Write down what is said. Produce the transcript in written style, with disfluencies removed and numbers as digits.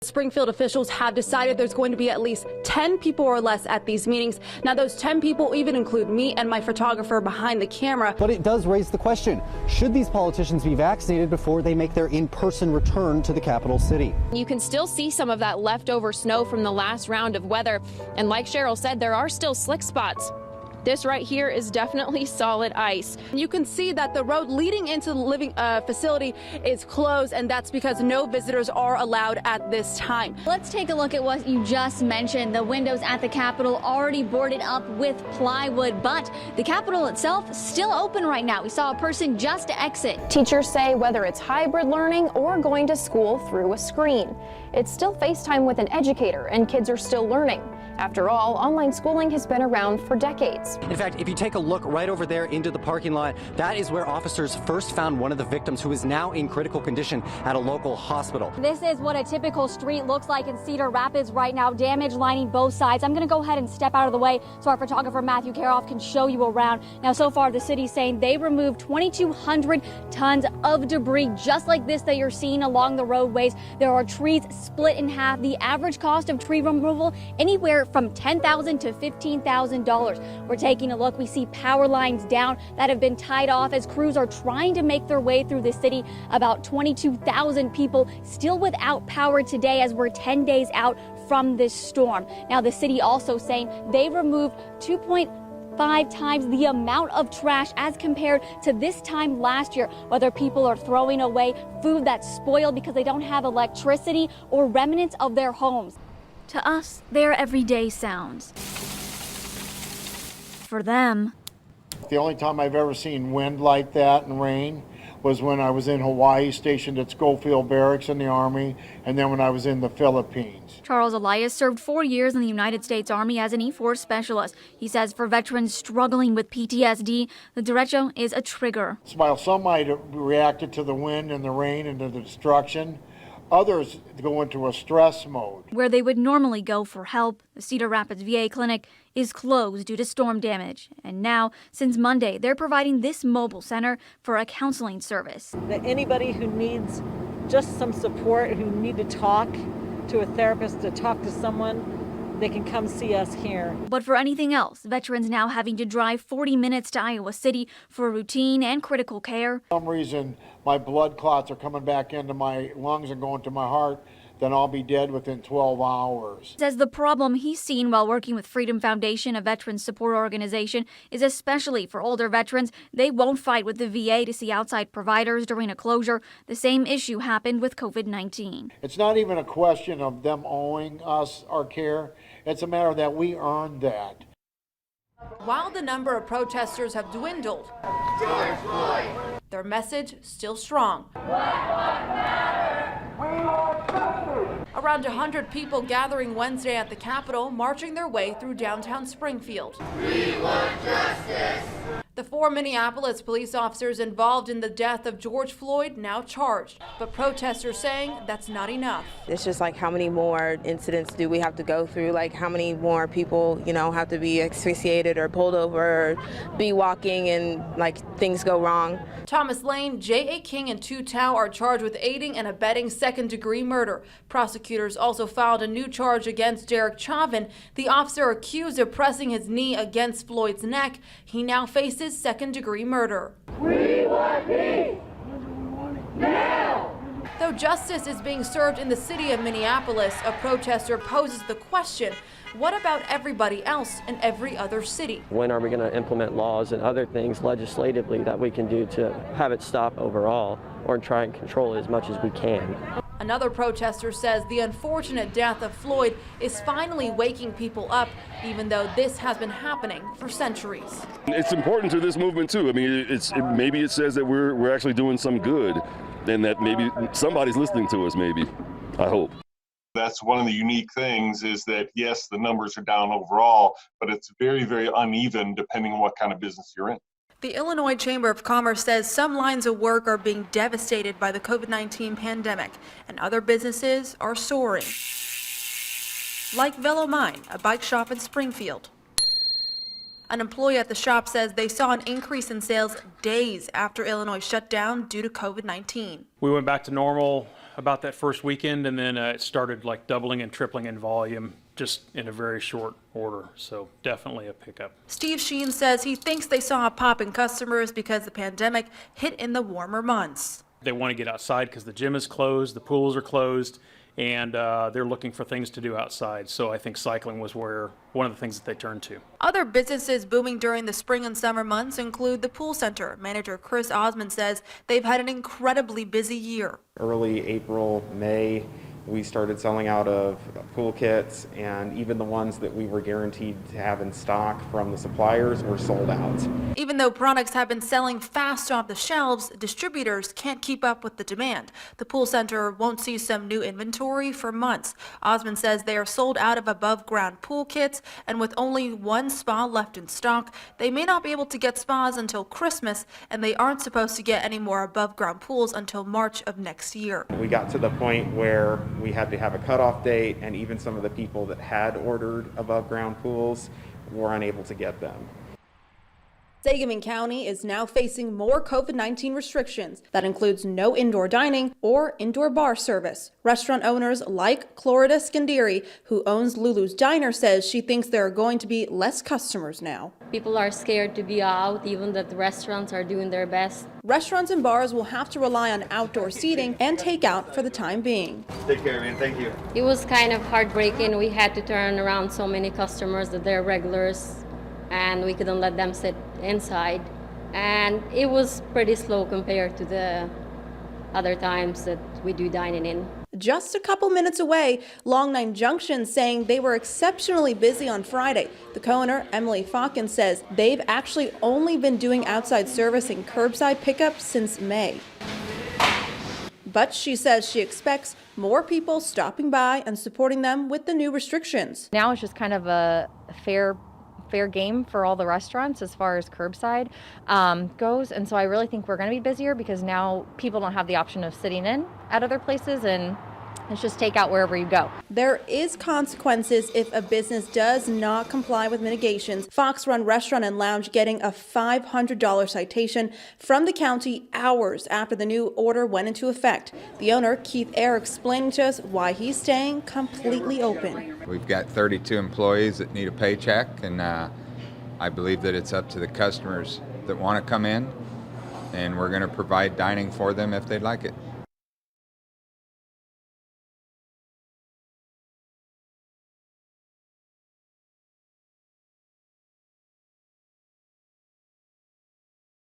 Springfield officials have decided there's going to be at least 10 people or less at these meetings. Now, those 10 people even include me and my photographer behind the camera. But it does raise the question, should these politicians be vaccinated before they make their in-person return to the capital city? You can still see some of that leftover snow from the last round of weather. And like Cheryl said, there are still slick spots. This right here is definitely solid ice. You can see that the road leading into the living facility is closed, and that's because no visitors are allowed at this time. Let's take a look at what you just mentioned. The windows at the Capitol already boarded up with plywood, but the Capitol itself still open right now. We saw a person just exit. Teachers say whether it's hybrid learning or going to school through a screen, it's still FaceTime with an educator, and kids are still learning. After all, online schooling has been around for decades. In fact, if you take a look right over there into the parking lot, that is where officers first found one of the victims, who is now in critical condition at a local hospital. This is what a typical street looks like in Cedar Rapids right now, damage lining both sides. I'm going to go ahead and step out of the way so our photographer Matthew Kauerauf can show you around. Now, so far, the city's saying they removed 2,200 tons of debris just like this that you're seeing along the roadways. There are trees split in half. The average cost of tree removal, anywhere from $10,000 to $15,000. We're taking a look. We see power lines down that have been tied off as crews are trying to make their way through the city. About 22,000 people still without power today as we're 10 days out from this storm. Now, the city also saying they removed 2.5 times the amount of trash as compared to this time last year, whether people are throwing away food that's spoiled because they don't have electricity or remnants of their homes. To us, they're everyday sounds. For them, the only time I've ever seen wind like that and rain was when I was in Hawaii, stationed at Schofield Barracks in the Army, and then when I was in the Philippines. Charles Elias served 4 years in the United States Army as an E-4 specialist. He says for veterans struggling with PTSD, the derecho is a trigger. While some might have reacted to the wind and the rain and to the destruction, others go into a stress mode. Where they would normally go for help, the Cedar Rapids VA clinic is closed due to storm damage. And now, since Monday, they're providing this mobile center for a counseling service. That anybody who needs just some support, who need to talk to a therapist, to talk to someone, they can come see us here. But for anything else, veterans now having to drive 40 minutes to Iowa City for routine and critical care. For some reason, my blood clots are coming back into my lungs and going to my heart, then I'll be dead within 12 hours. Says the problem he's seen while working with Freedom Foundation, a veterans support organization, is especially for older veterans. They won't fight with the VA to see outside providers during a closure. The same issue happened with COVID-19. It's not even a question of them owing us our care. It's a matter that we earned that. While the number of protesters have dwindled, their message still strong. Around 100 people gathering Wednesday at the Capitol, marching their way through downtown Springfield. We want justice. The 4 Minneapolis police officers involved in the death of George Floyd now charged, but protesters saying that's not enough. It's just like, how many more incidents do we have to go through? Like, how many more people, have to be asphyxiated or pulled over or be walking and things go wrong? Thomas Lane, J.A. King, and Tu Tao are charged with aiding and abetting second-degree murder. Prosecutors also filed a new charge against Derek Chauvin, the officer accused of pressing his knee against Floyd's neck. He now faces second-degree murder. We want peace now! Though justice is being served in the city of Minneapolis, a protester poses the question, what about everybody else in every other city? When are we going to implement laws and other things legislatively that we can do to have it stop overall, or try and control it as much as we can? Another protester says the unfortunate death of Floyd is finally waking people up, even though this has been happening for centuries. It's important to this movement too. I mean, maybe it says that we're actually doing some good, and that maybe somebody's listening to us. Maybe, I hope. That's one of the unique things, is that yes, the numbers are down overall, but it's very, very uneven depending on what kind of business you're in. The Illinois Chamber of Commerce says some lines of work are being devastated by the COVID-19 pandemic, and other businesses are soaring. Like Velo Mine, a bike shop in Springfield. An employee at the shop says they saw an increase in sales days after Illinois shut down due to COVID-19. We went back to normal about that first weekend, and then it started like doubling and tripling in volume just in a very short order. So definitely a pickup. Steve Sheen says he thinks they saw a pop in customers because the pandemic hit in the warmer months. They want to get outside because the gym is closed, the pools are closed, and they're looking for things to do outside. So I think cycling was one of the things that they turned to. Other businesses booming during the spring and summer months include the pool center. Manager Chris Osmond says they've had an incredibly busy year. Early April, May, we started selling out of pool kits, and even the ones that we were guaranteed to have in stock from the suppliers were sold out. Even though products have been selling fast off the shelves, distributors can't keep up with the demand. The pool center won't see some new inventory for months. Osmond says they are sold out of above ground pool kits, and with only one spa left in stock, they may not be able to get spas until Christmas, and they aren't supposed to get any more above ground pools until March of next year. We got to the point where we had to have a cutoff date, and even some of the people that had ordered above ground pools were unable to get them. Sangamon County is now facing more COVID-19 restrictions. That includes no indoor dining or indoor bar service. Restaurant owners like Clorida Scandiri, who owns Lulu's Diner, says she thinks there are going to be less customers now. People are scared to be out, even that the restaurants are doing their best. Restaurants and bars will have to rely on outdoor seating and takeout for the time being. Take care, man. Thank you. It was kind of heartbreaking. We had to turn around so many customers that they're regulars, and we couldn't let them sit inside. And it was pretty slow compared to the other times that we do dining in. Just a couple minutes away, Long Nine Junction saying they were exceptionally busy on Friday. The co-owner, Emily Falcon, says they've actually only been doing outside service and curbside pickup since May. But she says she expects more people stopping by and supporting them with the new restrictions. Now it's just kind of a fair game for all the restaurants as far as curbside goes, and so I really think we're going to be busier because now people don't have the option of sitting in at other places, and it's just take out wherever you go. There is consequences if a business does not comply with mitigations. Fox Run Restaurant and Lounge getting a $500 citation from the county hours after the new order went into effect. The owner, Keith Eyre, explaining to us why he's staying completely open. We've got 32 employees that need a paycheck, and I believe that it's up to the customers that want to come in, and we're going to provide dining for them if they'd like it.